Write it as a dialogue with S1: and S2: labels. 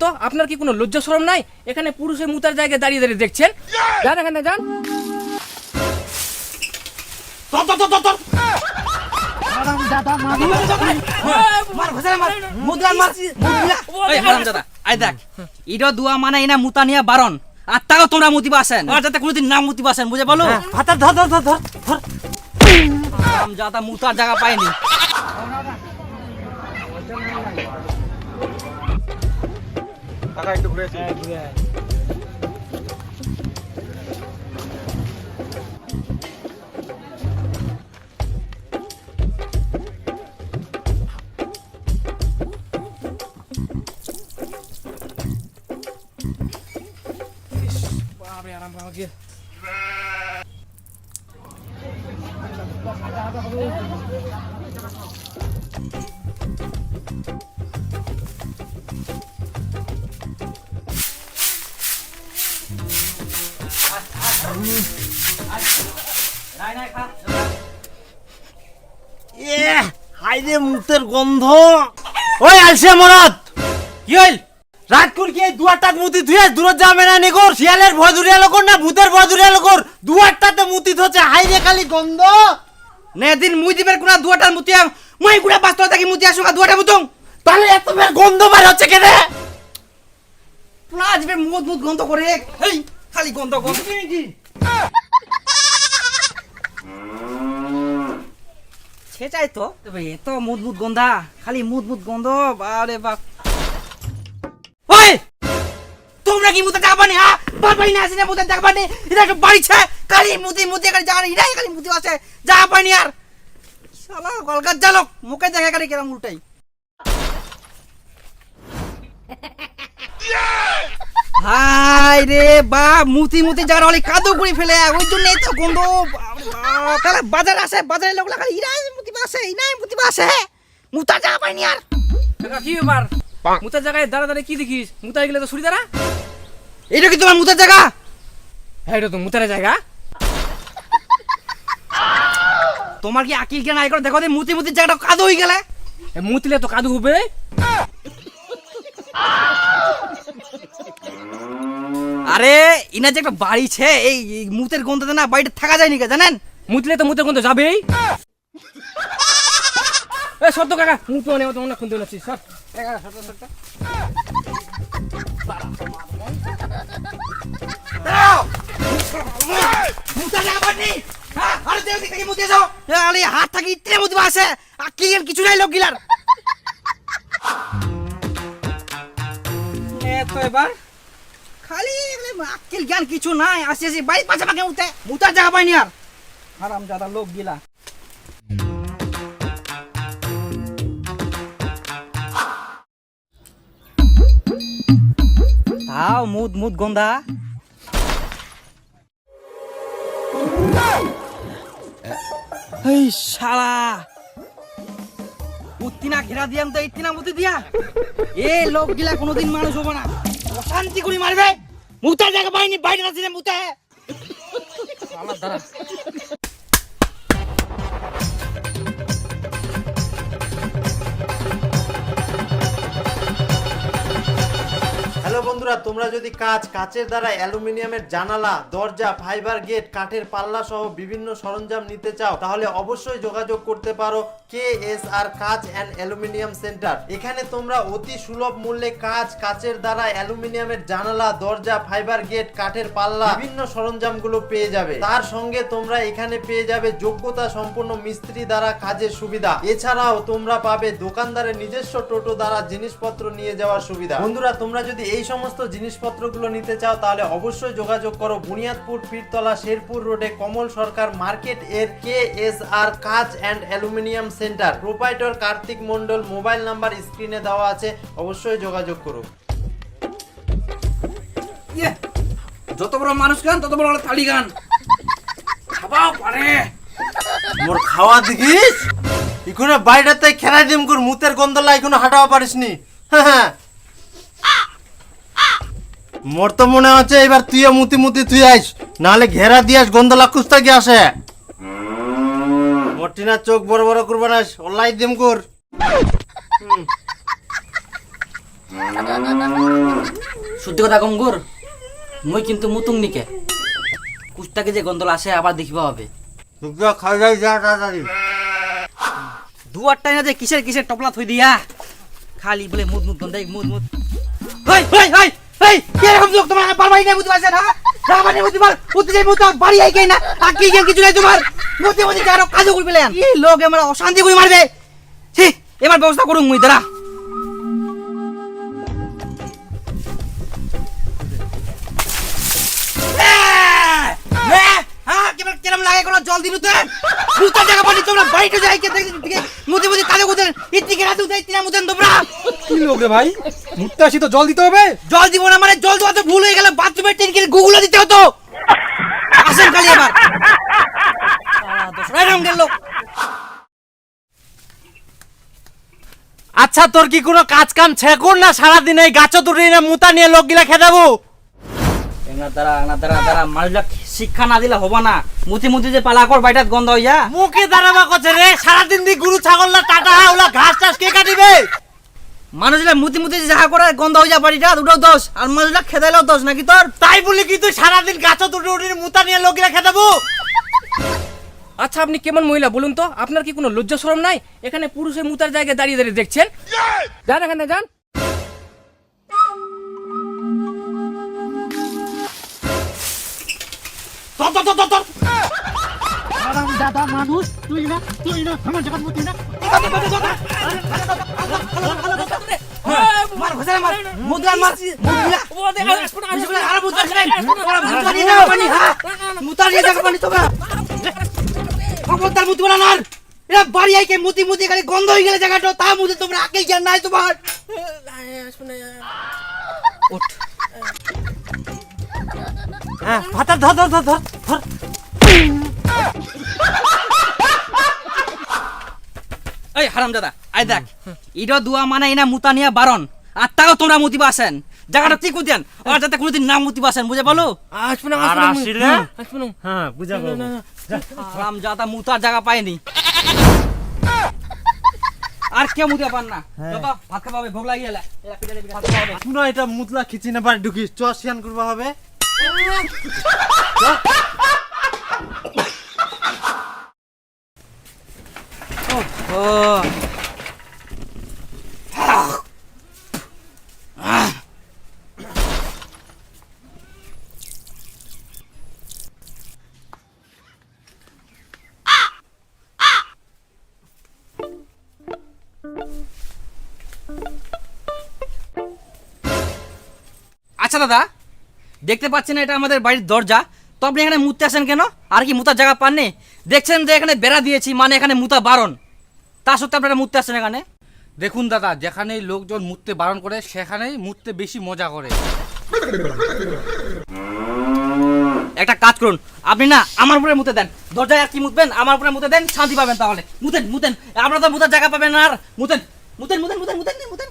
S1: তো আপনার কি কোনো লজ্জা শরম নাই? এখানে পুরুষের মুতার জায়গায় দাঁড়িয়ে দাঁড়িয়ে দেখছেন। যান এখানে যান।
S2: এটা দুয়া মানে এনা মুতা নিয়া বারণ আর তাও তোমরা মুতি বাসেন আর যাতে কোনোদিন না মুতি বাসেন বুঝে বলো
S3: ভাতার ধর ধর ধর ধর ধর
S2: যাতা মুতার জায়গা পাইনি
S3: টাকা একটু ঘুরে আসি
S1: বাপরে আরাম পাওয়া গিয়ে
S3: হাইরে মুতের গন্ধ ওই আলসে মরদ
S2: কি হইল
S3: রাত করে কি দুয়ারটাত মুতি ধুয়ে দূর যাবে না নেগর শিয়ালের ভয় দূরে লোকর না ভূতের ভয় দূরে লোকর দুয়ারটাতে মুতি ধোছে হাইরে খালি গন্ধ
S2: নে দিন মুই দিবের কোনা দুয়াটার মুতিয়া মই গুড়া বাস্তব থাকি মুতি আসুক দুয়াটা মুতং
S3: তাহলে এত বের গন্ধ বার হচ্ছে কেনে
S2: পুরা আসবে মুদ মুদ গন্ধ করে হেই খালি গন্ধ গন্ধ
S3: কি
S2: ছেচাই তো তবে এত মুদ মুদ গন্ধা খালি মুদ মুদ গন্ধ বারে বাপ ওই তোমরা কি মুতে যাবানি হ্যাঁ বাবাই না আসে না মুতে যাবানি এটা তো বাড়ি ছে খালি মুতি মুতি করে যাবানি এটাই খালি মুতি আছে যা পানি আর শালা গলগাত জালক মুখে দেখা করে কেরাম উল্টাই হাই রে বাপ মুতি মুতি যার অলি কাদো করে ফেলে ওই জন্যই তো গন্ধ তাহলে বাজার আসে বাজারের লোক লাগা ইরাই মুতি বাসে ইনাই মুতি বাসে মুতা যা পাইনি আর
S1: কাকা কি ব্যাপার? মুতার জায়গায় দাঁড়া দাঁড়া কি দেখিস? মুতা গেলে তো ছুরি দাঁড়া।
S2: এইটা কি তোমার মুতার জায়গা
S1: হ্যাঁ এটা তো মুতার জায়গা।
S2: তোমার কি আকিল জ্ঞান আই করে দেখো দে মুতি মুতি জায়গাটা কাদো হয়ে গেলে
S1: মুতলে তো কাদু হবে।
S2: আরে ইনা যে একটা বাড়ি ছে এই মুতের গন্ধতে না বাড়িতে থাকা যায় নাকি জানেন
S1: মুতলে তো মুতের গন্ধ যাবেই। এ সত্য কাকা মুত মানে তো অনেক খুনতে লাগছিস সর
S2: মুতা না বানি হ্যাঁ আরে দেও দেখি মুতে যাও আরে হাত থাকি ইতরে মুতি বাসে আকিল জ্ঞান কিছু নাই লোক গিলার এ তো এবার খালি আকিল জ্ঞান কিছু নাই আসি আসি বাড়ি পাশে পাকে উঠে মুতার জায়গা পাইনি আর হারাম জাদা লোক গিলা তাও মুদ মুদ গন্ধা এই শালা উত্তিনা ঘেরা দিয়াম তো ইত্তিনা মুতি দিয়া এ লোক গিলা কোনোদিন মানুষ হবো না অশান্তি করে মারবে মুতার জায়গা পাইনি বাইরে না দিলে মুতে আমার দ্বারা
S3: হ্যালো বন্ধুরা তোমরা যদি কাচের দ্বারা অ্যালুমিনিয়ামের জানালা দরজা ফাইবার গেট কাঠের পাল্লা সহ বিভিন্ন সরঞ্জাম নিতে চাও তাহলে অবশ্যই যোগাযোগ করতে পারো KSR কাচ এন্ড অ্যালুমিনিয়াম সেন্টার। এখানে তোমরা অতি সুলভ মূল্যে কাচের দ্বারা অ্যালুমিনিয়ামের জানালা দরজা ফাইবার গেট কাঠের পাল্লা বিভিন্ন সরঞ্জামগুলো পেয়ে যাবে। তার সঙ্গে তোমরা এখানে পেয়ে যাবে যোগ্যতা সম্পন্ন মিস্ত্রি দ্বারা কাজের সুবিধা। এছাড়াও তোমরা পাবে দোকানদারের নিজস্ব টোটো দ্বারা জিনিসপত্র নিয়ে যাওয়ার সুবিধা। বন্ধুরা তোমরা যদি এই সমস্ত জিনিসপত্রগুলো নিতে চাও তাহলে অবশ্যই যোগাযোগ করো বুনিয়াদপুর পীরতলা শেরপুর রোডে কমল সরকার মার্কেট এর KSR কাচ and aluminium centre. Proprietor Kartik Mondal. Mobile number স্ক্রিনে দেওয়া আছে, অবশ্যই যোগাযোগ করো।
S2: যত বড় মানুষ গান তত বড় থালি গান খাওয়াও পারে
S3: মোর খাওয়া দেখিস ইকুনে বাইরেতে খেলাই দিম কর মুতের গন্ধ লাই কোনো হাঁটাও পারিসনি। হ্যাঁ মোর তো মনে হচ্ছে এবার তুইও মুতি মুতি তুই আইস নাহলে ঘেরা দিয়াস গন্ধ লাকুস্তা কি আসে মোটিনা চোখ বড় বড় করবা না অলাই দিম কর
S2: সত্যি কথা গঙ্গুর মই কিন্তু মুতুং নিকে কুস্তাকে যে গন্ধল আসে আবার দেখিবা হবে
S3: খাই যাই যা তাড়াতাড়ি।
S2: দুয়ারটাই না যে কিসের কিসের টপলা থই দিয়া খালি বলে মুদ মুদ গন্ধাই মুদ মুদ হই হই হই হই কি রকম লোক তোমার পারবাই না বুঝতে পারছ না রাবানি বুঝতে পার বুঝতে যাই মুত বাড়ি আই গই না আর কি গেম কিছু নাই তোমার মুতে মুতে কারো কাজ করবে না এই লোক আমরা অশান্তি করে মারবে ছি এবার ব্যবস্থা করুন মুই দাঁড়া কেরম লাগে কোনো জল দিনু তো মুতা জায়গা পানি তোমরা বাইরে যাই কে দেখি মুতে মুতে কাজে করতে ইতিকে রাতে উঠাই তিনা মুতেন তোমরা
S4: কি লোক রে ভাই মুততে আসি তো জল দিতে হবে।
S2: জল দিব না মানে জল দেওয়া তো ভুল হয়ে গেল বাথরুমের ট্যাঙ্কির গুগলে দিতে হতো আসেন খালি এবার দোসরা রঙের লোক
S3: আচ্ছা তোর কি কোনো কাজ কাম ছেকুর না সারাদিন এই গাছ তুলি না মুতা নিয়ে লোকগুলা খেদাবো?
S2: না দাঁড়া মালটা শিক্ষা না দিলে হবে না মুতি মুতি যে পালা কর বাইটাত গন্ধ হইয়া
S3: মুখে দাঁড়াবা করছে রে, সারাদিন দি গরু ছাগল না টাটা ওলা ঘাস টাস কে কাটিবে?
S2: মানুষরা মুতি মুতি যাহা করে গন্ধ হইয়া বাড়িটা দুটো দোষ আর মানুষরা খেদাইলেও দোষ নাকি তোর
S3: তাই বলি কি তুই সারাদিন গাছ তুলি উঠি মুতা নিয়ে লোকগুলা খেদাবো?
S1: আচ্ছা আপনি কেমন মহিলা বলুন তো, আপনার কি কোনো লজ্জা শরম নাই? এখানে পুরুষের মুতার জায়গায় দাঁড়িয়ে দাঁড়িয়ে দেখছেন। যান এখানে যান।
S5: দাদা মানুষ তুই না আমার জায়গা মতি না
S2: মার ঘষালে মার মুদলান মার মুতারিয়ে জায়গা পানি তোমরা খবরদার মুতি বলা না এরা বাড়ি আইকে মুতি মুতি খালি গন্ধ হয়ে গেলে জায়গাটা তা মুতি তোমরা আকেই জ্ঞান নাই তোমার ওঠ
S3: হ্যাঁ ভাতা ধর ধর ধর ধর ধর
S2: এই হারামজাদা আই দেখ ইডো দুয়া মানে ইনা মুতানিয়া বারণ আর তাও তোমরা মুতিবা আসেন জায়গাটা ঠিক উঠেন আর যাতে কোনোদিন না মুতিবা আসেন বুঝে বলো
S1: আসবেন
S3: আর আসিলে
S1: আসবেন।
S3: হ্যাঁ বুঝা পাবো।
S2: হারামজাদা মুতার জায়গা পায়নি আর কেউ মুতিবা পান না যত ভাত খাওয়া হবে ভোগ লাগিয়ে এলা ভাত খাওয়া হবে
S3: শুনো এটা মুতলা খিচি না বাড়ি ঢুকিস চ সিয়ান করবা হবে।
S2: ও আচ্ছা দাদা দেখতে পাচ্ছেন এটা আমাদের বাড়ির দরজা তো আপনি এখানে মুততে আসেন কেন আর কি মুতার জায়গা পাননি দেখছেন যে এখানে বেড়া দিয়েছি মানে এখানে মুতা বারণ তা সত্ত্বেও আপনারা মুততে আসেন এখানে
S4: দেখুন দাদা যেখানে লোকজন মুততে বারণ করে সেখানেই মুততে বেশি মজা করে।
S2: একটা কাজ করুন আপনি না আমার উপরে মুতে দেন দরজায় আর কি মুতবেন আমার উপরে মুতে দেন শান্তি পাবেন তাহলে মুতেন মুতেন আপনারা তো মুতার জায়গা পাবেন না আর মুতেন মুতেন মুতেন মুতেন মুতেন মুতেন